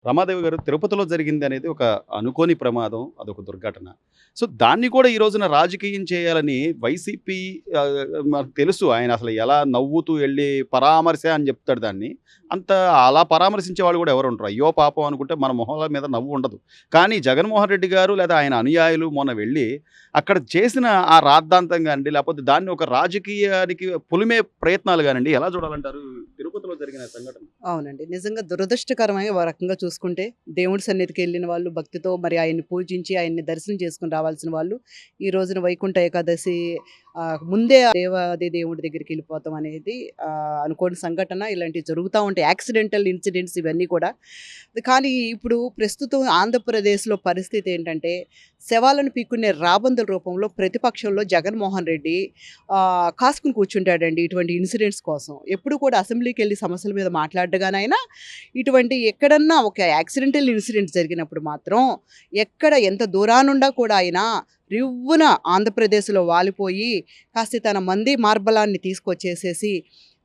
రమాదేవి గారు తిరుపతిలో జరిగిందనేది ఒక అనుకోని ప్రమాదం. అదొక దుర్ఘటన. సో, దాన్ని కూడా ఈ రోజున రాజకీయం చేయాలని వైసీపీ ఆహ్, మనకు తెలుసు ఆయన అసలు ఎలా నవ్వుతూ ఎళ్లి పరామర్శ అని జెప్తాడు దాన్ని. అంత అలా పరామర్శించే వాళ్ళు గూడా ఎవరుండరు. అయ్యో పాపం అనుకుంటే మన మొహాల మీద నవ్వు ఉండదు. కానీ జగన్మోహన్ రెడ్డి గారు లేదా ఆయన అనుయాయులు మొన్న వెళ్లి అక్కడ చేసిన ఆ రాద్ధాంతం గానియండి, లేపోతే దాన్ని ఒక రాజకీయానికి పులిమే ప్రయత్నాలు గానియండి ఎలా జూడాలంటారు? తిరుపతిలో జరిగిన సంఘటన. అవునండి. నిజంగా దురదృష్టకరమైన ఓ రకంగా చూసుకుంటే, దేవుడి సన్నిధికెళ్ళిన వాళ్ళు భక్తితో మరి ఆయన్ని పూజించి, ఆయన్ని దర్శనం చేసుకొని రావాల్సిన వాళ్ళు, ఈ రోజున వైకుంఠ ఏకాదశి ముందే దేవాది దేవుడి దగ్గరికెళ్ళిపోతాం అనేది అనుకోని సంఘటన. ఇలాంటివి జరుగుతా ఉంటాయి. యాక్సిడెంటల్ ఇన్సిడెంట్స్ ఇవన్నీ కూడా. కానీ ఇప్పుడు ప్రస్తుతం ఆంధ్రప్రదేశ్‌లో పరిస్థితి ఏంటంటే, శవాలను పీక్కునే రాబందుల రూపంలో ప్రతిపక్షంలో జగన్మోహన్ రెడ్డి కాసుకొని కూర్చుంటాడండి ఇటువంటి ఇన్సిడెంట్స్ కోసం. ఎప్పుడు కూడా అసెంబ్లీకెళ్ళి సమస్యల మీద మాట్లాడగానైనా ఇటువంటి ఎక్కడన్నా ఒక యాక్సిడెంటల్ ఇన్సిడెంట్ జరిగినప్పుడు మాత్రం ఎంత దూరానుండా కూడా ఆయన రివ్వున ఆంధ్రప్రదేశ్‌లో వాలిపోయి కాస్త తన మంది మార్బలాన్ని తీసుకొచ్చేసేసి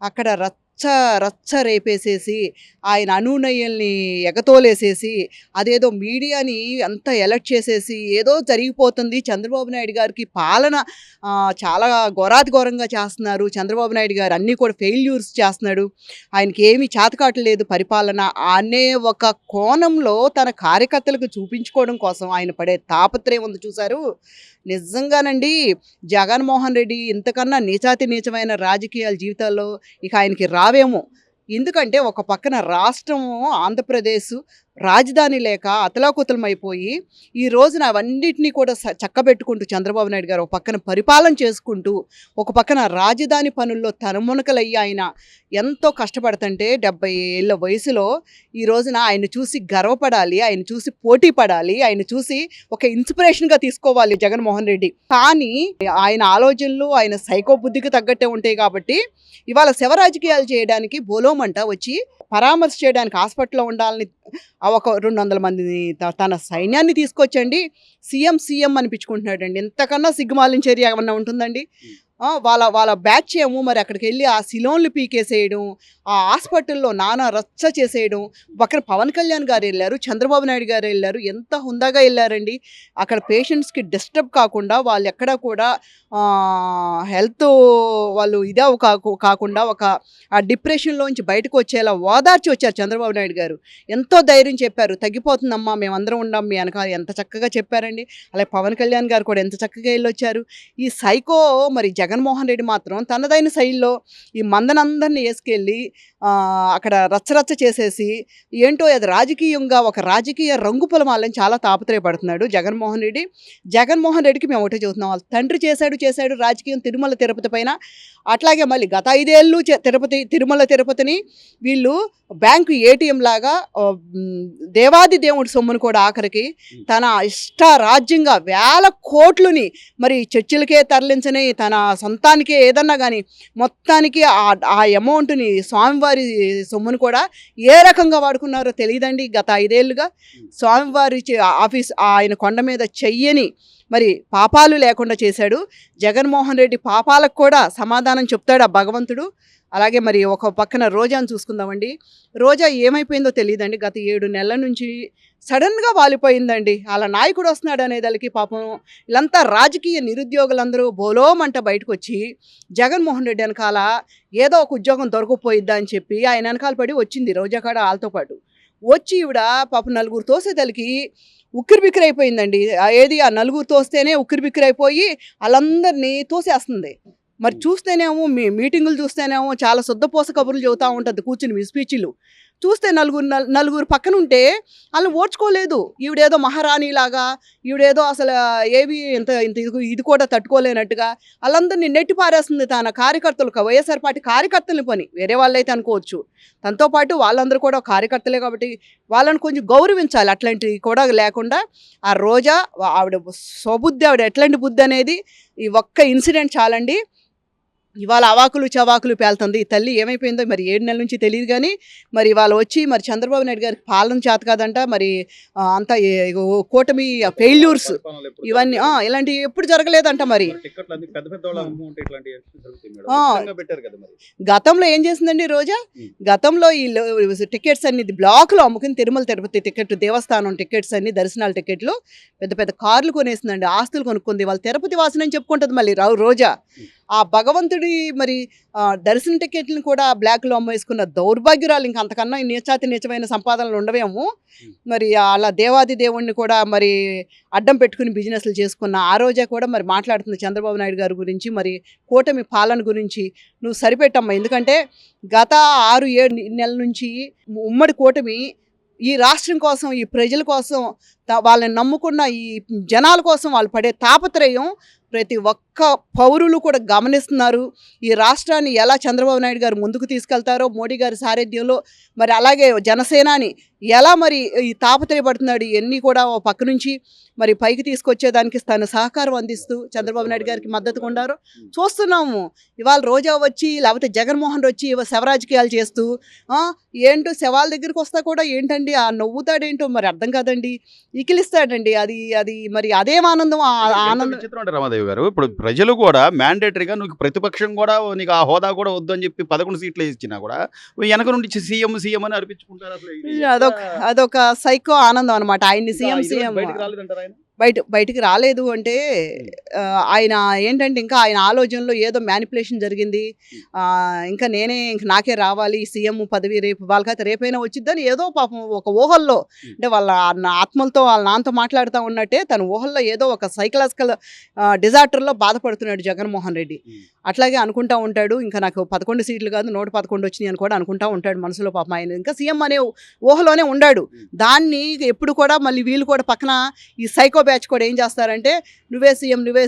అక్కడ రచ్చ రేపేసేసి ఆయన అనునయుల్ని ఎగతోలేసేసి అదేదో మీడియాని అంతా ఎలర్ట్ చేసేసి ఏదో జరిగిపోతుంది చంద్రబాబు నాయుడు గారికి పాలన చాలా ఘోరాతిఘోరంగా చేస్తున్నారు చంద్రబాబు నాయుడు గారు అన్నీ కూడా ఫెయిల్యూర్స్ చేస్తున్నాడు ఆయనకి ఏమీ చేతకాటలేదు పరిపాలన అనే ఒక కోణంలో తన కార్యకర్తలకు చూపించుకోవడం కోసం ఆయన పడే తాపత్రయం ఉంది చూశారు నిజంగానండి జగన్మోహన్ రెడ్డి ఇంతకన్నా నీచాతి నీచమైన రాజకీయాల జీవితాల్లో ఇక ఆయనకి రావేమో ఎందుకంటే ఒక పక్కన రాష్ట్రము ఆంధ్రప్రదేశ్ రాజధాని లేక అతలాకుతలమైపోయి ఈ రోజున అవన్నిటినీ కూడా చక్కబెట్టుకుంటూ చంద్రబాబు నాయుడు గారు ఒక పక్కన పరిపాలన చేసుకుంటూ ఒక పక్కన రాజధాని పనుల్లో తనుమునకలయ్యి ఆయన ఎంతో కష్టపడుతుంటే 70 ఏళ్ళ వయసులో ఈ రోజున ఆయన చూసి గర్వపడాలి ఆయన చూసి పోటీ పడాలి ఆయన చూసి ఒక ఇన్స్పిరేషన్గా తీసుకోవాలి జగన్మోహన్ రెడ్డి కానీ ఆయన ఆలోచనలు ఆయన సైకో బుద్ధికి తగ్గట్టే ఉంటాయి కాబట్టి ఇవాళ శవ రాజకీయాలు చేయడానికి బోలోమంట వచ్చి పరామర్శ చేయడానికి హాస్పిటల్లో ఉండాలని ఒక 200 మందిని తన సైన్యాన్ని తీసుకొచ్చండి సీఎం అనిపించుకుంటున్నాడండి ఎంతకన్నా సిగ్గుమాలిన చర్య ఏమన్నా ఉంటుందండి వాళ్ళ బ్యాచ్ ఏమో మరి అక్కడికి వెళ్ళి ఆ సిలోన్లు పీకేసేయడం ఆ హాస్పిటల్లో నానా రచ్చ చేసేయడం పక్కన పవన్ కళ్యాణ్ గారు వెళ్ళారు చంద్రబాబు నాయుడు గారు వెళ్ళారు ఎంత హుందాగా వెళ్ళారండి అక్కడ పేషెంట్స్కి డిస్టర్బ్ కాకుండా వాళ్ళు ఎక్కడ కూడా హెల్త్ వాళ్ళు ఇదే కాకుండా ఒక ఆ డిప్రెషన్లోంచి బయటకు వచ్చేలా ఓదార్చి వచ్చారు చంద్రబాబు నాయుడు గారు ఎంతో ధైర్యం చెప్పారు తగ్గిపోతుందమ్మా మేమందరం ఉండం మీ వెనకాల ఎంత చక్కగా చెప్పారండి అలాగే పవన్ కళ్యాణ్ గారు కూడా ఎంత చక్కగా వెళ్ళొచ్చారు ఈ సైకో మరి జగన్మోహన్ రెడ్డి మాత్రం తనదైన శైలిలో ఈ మందనందరినీ వేసుకెళ్ళి అక్కడ రచ్చరచ్చ చేసేసి ఏంటో అది రాజకీయంగా ఒక రాజకీయ రంగు పొలమాలని చాలా తాపత్రయపడుతున్నాడు జగన్మోహన్ రెడ్డికి మేము ఒకటే చూస్తున్నాం వాళ్ళ తండ్రి చేశాడు రాజకీయం తిరుపతి పైన అట్లాగే మళ్ళీ గత 5 ఏళ్ళు తిరుపతిని వీళ్ళు బ్యాంకు ఏటీఎం లాగా దేవాది దేవుడి సొమ్మును కూడా ఆఖరికి తన రాజ్యంగా వేల కోట్లుని మరి చర్చిలకే తరలించని తన సొంతానికే ఏదన్నా కానీ మొత్తానికి ఆ అమౌంట్ని స్వామివారి సొమ్మును కూడా ఏ రకంగా వాడుకున్నారో తెలియదండి గత 5 ఏళ్ళుగా స్వామివారి ఆఫీస్ ఆయన కొండ మీద చెయ్యని మరి పాపాలు లేకుండా చేశాడు జగన్మోహన్ రెడ్డి పాపాలకు కూడా సమాధానం చెప్తాడు ఆ భగవంతుడు అలాగే మరి ఒక పక్కన రోజాను చూసుకుందామండి రోజా ఏమైపోయిందో తెలియదండి గత 7 నెలల నుంచి సడన్గా వాలిపోయిందండి అలా నాయకుడు వస్తున్నాడు అనేదానికి పాపం వీళ్ళంతా రాజకీయ నిరుద్యోగులందరూ బోలోమంట బయటకు వచ్చి జగన్మోహన్ రెడ్డి వెనకాల ఏదో ఒక ఉద్యోగం దొరకపోయిద్దా అని చెప్పి ఆయన వెనకాల పడి వచ్చింది రోజా కాడ వాళ్ళతో పాటు వచ్చి ఈవిడ పాపం నలుగురు తోసేదలికి ఉక్కిరిబిక్కిరి అయిపోయిందండి ఏది ఆ నలుగురు తోస్తేనే ఉక్కిరిబిక్కిరి అయిపోయి వాళ్ళందరినీ తోసేస్తుంది మరి చూస్తేనేమో మీటింగులు చూస్తేనేమో చాలా శుద్ధపోస కబుర్లు చెబుతూ ఉంటుంది కూర్చుని మీ స్పీచ్లు చూస్తే నలుగురు పక్కన ఉంటే వాళ్ళని ఓడ్చుకోలేదు ఈవిడేదో మహారాణిలాగా ఈవిడేదో అసలు ఏవి ఇంత ఇది కూడా తట్టుకోలేనట్టుగా వాళ్ళందరినీ నెట్టి పారేస్తుంది తన కార్యకర్తలు వైఎస్ఆర్ పార్టీ కార్యకర్తలని పని వేరే వాళ్ళైతే అనుకోవచ్చు తనతో పాటు వాళ్ళందరూ కూడా కార్యకర్తలే కాబట్టి వాళ్ళని కొంచెం గౌరవించాలి అట్లాంటివి కూడా లేకుండా ఆ రోజా ఆవిడ స్వబుద్ధి ఆవిడ ఎట్లాంటి బుద్ధి అనేది ఈ ఒక్క ఇన్సిడెంట్ చాలండి ఇవాళ అవాకులు చవాకులు పేలుతుంది. ఈ తల్లి ఏమైపోయిందో మరి 7 నెలల నుంచి తెలీదు గానీ, మరి ఇవాళ వచ్చి మరి చంద్రబాబు నాయుడు గారికి పాలన చేత కాదంట. మరి అంతా కూటమి ఫెయిల్యూర్స్ పరిపాలనలో ఎప్పుడు ఇవన్నీ జరగలేదు. ఇలాంటివి ఎప్పుడు జరగలేదంట మరి. మరి టిక్కెట్లు అన్ని పెద్ద పెద్ద వాళ్ళు ఆ. అమ్ముకుంటే ఇట్లాంటివి ఎప్పుడు జరుగుతాయి మేడం? ఆ. ఉచితంగా పెట్టారు కదా మరి. గతంలో ఏం చేసిందండి రోజా? గతంలో ఈ టికెట్స్ అన్ని బ్లాక్‌లో అమ్ముకుని తిరుమల తిరుపతి టికెట్, దేవస్థానం టికెట్స్ అన్ని, దర్శనాల టికెట్లు పెద్ద పెద్ద కార్లు కొనేసిందండి. ఆస్తులు కొనుక్కుంది. వాళ్ళు తిరుపతి వాసినని చెప్పుకుంటది మళ్ళీ రోజా. ఆ భగవంతుడి మరి దర్శన టికెట్లను కూడా బ్లాక్‌లో అమ్మేసుకున్న దౌర్భాగ్యురాలు. ఇంక అంతకన్నా నీచాతి నీచమైన సంపాదనలు ఉండవేమో. మరి అలా దేవాది దేవుణ్ణి కూడా మరి అడ్డం పెట్టుకుని బిజినెస్‌లు చేసుకున్న ఆ రోజా కూడా మరి మాట్లాడుతుంది చంద్రబాబు నాయుడు గారి గురించి, మరి కూటమి పాలన గురించి. నువ్వు సరిపెట్టమ్మా. ఎందుకంటే గత 6, 7 నెలల నుంచి ఉమ్మడి కూటమి ఈ రాష్ట్రం కోసం, ఈ ప్రజల కోసం, వాళ్ళని నమ్ముకున్న ఈ జనాల కోసం వాళ్ళు పడే తాపత్రయం ప్రతి ఒక్క పౌరులు కూడా గమనిస్తున్నారు. ఈ రాష్ట్రాన్ని ఎలా చంద్రబాబు నాయుడు గారు ముందుకు తీసుకెళ్తారో, మోడీ గారి సారథ్యంలో, మరి అలాగే జనసేనాని ఎలా మరి ఈ తాపత్రయపడుతున్నాడు. ఇవన్నీ కూడా ఓ పక్క నుంచి మరి పైకి తీసుకొచ్చేదానికి తన సహకారం అందిస్తూ చంద్రబాబు నాయుడు గారికి మద్దతుగా ఉన్నారు. చూస్తున్నాము. ఇవాళ రోజా వచ్చి, లేకపోతే జగన్మోహన్ వచ్చి శవరాజకీయాలు చేస్తూ ఏంటో శవాల దగ్గరికి వస్తా కూడా ఏంటండి ఆ నవ్వుతాడేంటో మరి అర్థం కాదండి. ఇకిలిస్తాడండి. అది అది మరి అదేం ఆనందం. ఎంత ఆనందం విచిత్రం అంటే రమాదేవి గారు, ఇప్పుడు ప్రజలు కూడా మ్యాండేటరీగా నువ్వు ప్రతిపక్షం కూడా నీకు ఆ హోదా కూడా వద్దు అని చెప్పి 11 సీట్లు ఇచ్చినా కూడా వెనక నుండి సీఎం అని అనిపించుకుంటారు. అసలు ఇది అదొక సైకో ఆనందం అనమాట. ఆయన్ని సీఎం ఇది సీఎం బయటకు రాలేదంటారా ఆయన? బయటికి రాలేదు అంటే ఆయన ఏంటంటే ఇంకా ఆయన ఆలోచనలో ఏదో మ్యానిపులేషన్ జరిగింది. ఇంకా నాకే రావాలి సీఎం పదవి, రేపు వాళ్ళకైతే రేపైనా వచ్చిద్దని ఏదో పాపం ఒక ఊహల్లో, అంటే వాళ్ళ ఆత్మలతో వాళ్ళ నాన్నతో మాట్లాడుతూ ఉన్నట్టే తన ఊహల్లో ఏదో ఒక సైకలాజికల్ డిజార్డర్లో బాధపడుతున్నాడు జగన్మోహన్ రెడ్డి. అట్లాగే అనుకుంటా ఉంటాడు. ఇంకా నాకు 11 సీట్లు కాదు 111 వచ్చినాయి అని కూడా అనుకుంటా ఉంటాడు మనసులో. పాపం ఆయన ఇంకా సీఎం అనే ఊహలోనే ఉండాడు. దాన్ని ఎప్పుడు కూడా మళ్ళీ వీళ్ళు కూడా పక్కన ఈ సైకో బ్యాచ్ కూడా ఏం చేస్తారంటే నువ్వే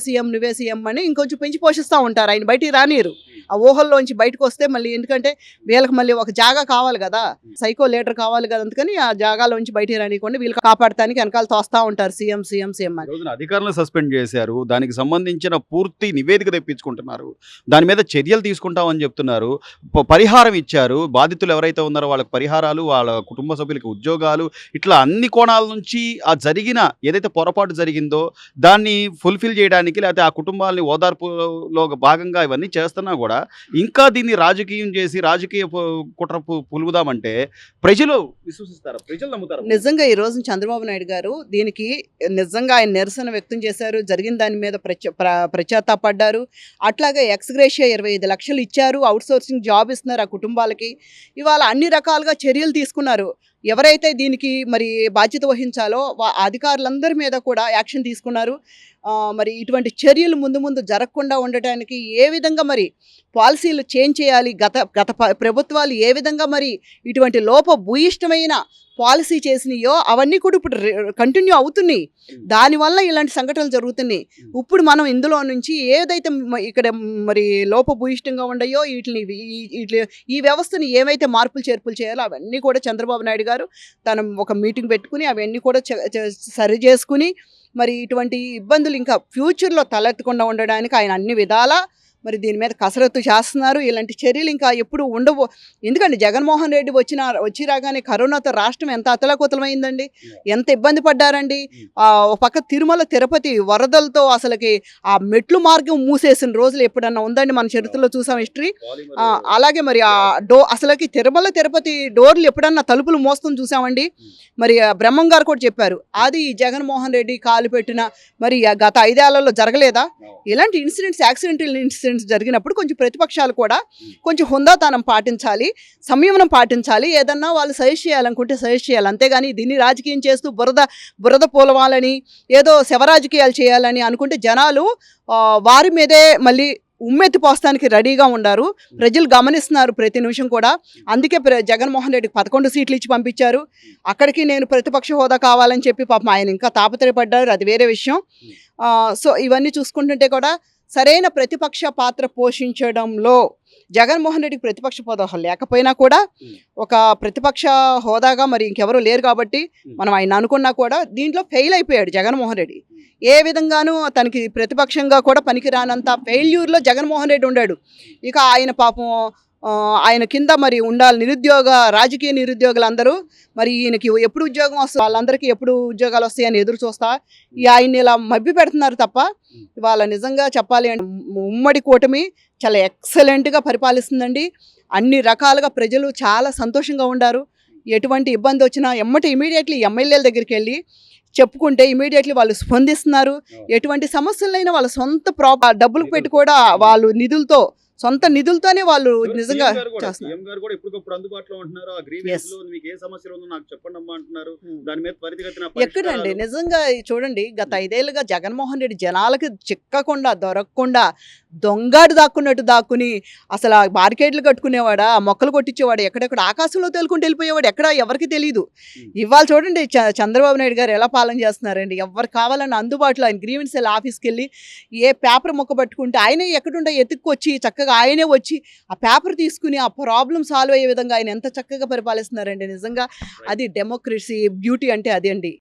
సీఎం అని ఇంకొంచెం పెంచి పోషిస్తూ ఉంటారు. ఆయన బయటికి రానియరు. ఆ ఊహల్లోంచి బయటకు వస్తే మళ్ళీ, ఎందుకంటే వీళ్ళకి మళ్ళీ ఒక జాగా కావాలి కదా, సైకో లీడర్ కావాలి కదా, అందుకని ఆ జాగాలోంచి బయటికి రానియకుండా వీళ్ళు కాపాడటానికి వెనకాల తోస్తూ ఉంటారు సీఎం అని. రోజున అధికారులను సస్పెండ్ చేశారు. దానికి సంబంధించిన పూర్తి నివేదిక తెప్పించుకుంటున్నారు. దాని మీద చర్యలు తీసుకుంటామని చెప్తున్నారు. పరిహారం ఇచ్చారు. బాధితులు ఎవరైతే ఉన్నారో వాళ్ళకి పరిహారాలు, వాళ్ళ కుటుంబ సభ్యులకి ఉద్యోగాలు, ఇట్లా అన్ని కోణాల నుంచి ఆ జరిగిన ఏదైతే పొరపాటు జరిగిందో దాన్ని ఫుల్ఫిల్ చేయడానికి, లేకపోతే ఆ కుటుంబాలని ఓదార్పులో భాగంగా ఇవన్నీ చేస్తున్నా కూడా ఇంకా దీన్ని రాజకీయం చేసి రాజకీయ కుట్ర పులుగుదామంటే ప్రజలు విశ్వసిస్తారా? ప్రజలు నమ్ముతారు? నిజంగా ఈ రోజు చంద్రబాబు నాయుడు గారు దీనికి నిజంగా ఆయన నిరసన వ్యక్తం చేశారు. జరిగిన దాని మీద పశ్చాత్తాపడ్డారు. అట్లాగే ఎక్స్గ్రేషియా 25 లక్షలు ఇచ్చారు. అవుట్సోర్సింగ్ జాబ్ ఇస్తున్నారు ఆ కుటుంబాలకి. ఇవాళ అన్ని రకాలుగా చర్యలు తీసుకున్నారు. ఎవరైతే దీనికి మరి బాధ్యత వహించాలో అధికారులందరి మీద కూడా యాక్షన్ తీసుకున్నారు. మరి ఇటువంటి చర్యలు ముందు జరగకుండా ఉండటానికి ఏ విధంగా మరి పాలసీలు చేంజ్ చేయాలి, గత ప్రభుత్వాలు ఏ విధంగా మరి ఇటువంటి లోపభూయిష్టమైన పాలసీ చేసినాయో అవన్నీ కూడా ఇప్పుడు కంటిన్యూ అవుతున్నాయి. దానివల్ల ఇలాంటి సంఘటనలు జరుగుతున్నాయి. ఇప్పుడు మనం ఇందులో నుంచి ఏదైతే ఇక్కడ మరి లోపభూయిష్టంగా ఉండయో వీటిని ఈ వ్యవస్థని ఏవైతే మార్పులు చేర్పులు చేయాలో అవన్నీ కూడా చంద్రబాబు నాయుడు గారు తను ఒక మీటింగ్ పెట్టుకుని అవన్నీ కూడా సరి చేసుకుని మరి ఇటువంటి ఇబ్బందులు ఇంకా ఫ్యూచర్లో తలెత్తకుండా ఉండడానికి ఆయన అన్ని విధాలా మరి దీని మీద కసరత్తు చేస్తున్నారు. ఇలాంటి చర్యలు ఇంకా ఎప్పుడు ఉండవు. ఎందుకంటే జగన్మోహన్ రెడ్డి వచ్చి రాగానే కరోనాతో రాష్ట్రం ఎంత అతలాకుతలమైందండి, ఎంత ఇబ్బంది పడ్డారండి. ఒక పక్క తిరుమల తిరుపతి వరదలతో అసలుకి ఆ మెట్లు మార్గం మూసేసిన రోజులు ఎప్పుడన్నా ఉందండి మన చరిత్రలో చూసాం హిస్టరీ. అలాగే మరి ఆ అసలుకి తిరుమల తిరుపతి డోర్లు ఎప్పుడన్నా తలుపులు మోస్తుంది చూసామండి. మరి బ్రహ్మం గారు కూడా చెప్పారు అది జగన్మోహన్ రెడ్డి కాలు పెట్టిన మరి గత 5 ఏళ్లలో జరగలేదా? ఇలాంటి ఇన్సిడెంట్స్, యాక్సిడెంటల్ ఇన్సిడెంట్స్ జరిగినప్పుడు కొంచెం ప్రతిపక్షాలు కూడా కొంచెం హుందాతనం పాటించాలి, సంయమనం పాటించాలి. ఏదన్నా వాళ్ళు సజెస్ట్ చేయాలనుకుంటే సజెస్ట్ చేయాలి. అంతేగాని దీన్ని రాజకీయం చేస్తూ బురద పూలవాలని ఏదో శవరాజకీయాలు చేయాలని అనుకుంటే జనాలు వారి మీదే మళ్ళీ ఉమ్మెత్తిపోస్తానికి రెడీగా ఉన్నారు. ప్రజలు గమనిస్తున్నారు ప్రతి నిమిషం కూడా. అందుకే జగన్మోహన్ రెడ్డికి 11 సీట్లు ఇచ్చి పంపించారు. అక్కడికి నేను ప్రతిపక్ష హోదా కావాలని చెప్పి పాపం ఆయన ఇంకా తాపత్రయపడ్డారు. అది వేరే విషయం. సో ఇవన్నీ చూసుకుంటుంటే కూడా సరైన ప్రతిపక్ష పాత్ర పోషించడంలో జగన్మోహన్ రెడ్డికి ప్రతిపక్ష హోదా లేకపోయినా కూడా ఒక ప్రతిపక్ష హోదాగా మరి ఇంకెవరూ లేరు కాబట్టి మనం ఆయన అనుకున్నా కూడా దీంట్లో ఫెయిల్ అయిపోయాడు జగన్మోహన్ రెడ్డి. ఏ విధంగానూ తనకి ప్రతిపక్షంగా కూడా పనికిరానంత ఫెయిల్యూర్లో జగన్మోహన్ రెడ్డి ఉండాడు. ఇక ఆయన పాపం ఆయన కింద మరి ఉండాలి రాజకీయ నిరుద్యోగులందరూ మరి ఈయనకి ఎప్పుడు ఉద్యోగం వస్తుంది, వాళ్ళందరికీ ఎప్పుడు ఉద్యోగాలు వస్తాయని ఎదురు చూస్తా ఆయన్ని ఇలా మభ్య పెడుతున్నారు తప్ప ఇవాళ నిజంగా చెప్పాలి అంటే ఉమ్మడి కూటమి చాలా ఎక్సలెంట్గా పరిపాలిస్తుందండి. అన్ని రకాలుగా ప్రజలు చాలా సంతోషంగా ఉండారు. ఎటువంటి ఇబ్బంది వచ్చినా ఇమీడియట్లీ ఎమ్మెల్యేల దగ్గరికి వెళ్ళి చెప్పుకుంటే ఇమీడియట్లీ వాళ్ళు స్పందిస్తున్నారు. ఎటువంటి సమస్యలైనా వాళ్ళ సొంత డబ్బులు పెట్టి కూడా వాళ్ళు సొంత నిధులతోనే వాళ్ళు నిజంగా చేస్తున్నారు. సీఎం గారు కూడా ఎప్పటికప్పుడు అందుబాటులో ఉంటున్నారు. ఆ గ్రీవెన్స్ లో మీకు ఏ సమస్యలు ఉందో నాకు చెప్పండి అమ్మా అంటున్నారు. దాని మీద త్వరితగతిన ఎక్కడండి నిజంగా చూడండి, గత 5 ఏళ్ళుగా జగన్మోహన్ రెడ్డి జనాలకి చిక్కకుండా దొరకకుండా దొంగాడు దాక్కున్నట్టు దాక్కుని అసలు ఆ బార్కెట్లు కట్టుకునేవాడా, మొక్కలు కొట్టించేవాడు, ఎక్కడెక్కడ ఆకాశంలో తేలుకుంటూ వెళ్ళిపోయేవాడు, ఎక్కడ ఎవరికి తెలియదు. ఇవాళ చూడండి చంద్రబాబు నాయుడు గారు ఎలా పాలన చేస్తున్నారండి. ఎవరు కావాలన్న అందుబాటులో ఆయన గ్రీవెన్స్ సెల్ ఆఫీస్కి వెళ్ళి ఏ పేపర్ మొక్క పట్టుకుంటే ఆయనే ఎక్కడుంటే ఎత్తుక్కొచ్చి చక్కగా ఆయనే వచ్చి ఆ పేపర్ తీసుకుని ఆ ప్రాబ్లం సాల్వ్ అయ్యే విధంగా ఆయన ఎంత చక్కగా పరిపాలిస్తున్నారండి. నిజంగా అది డెమోక్రసీ బ్యూటీ అంటే అదే అండి.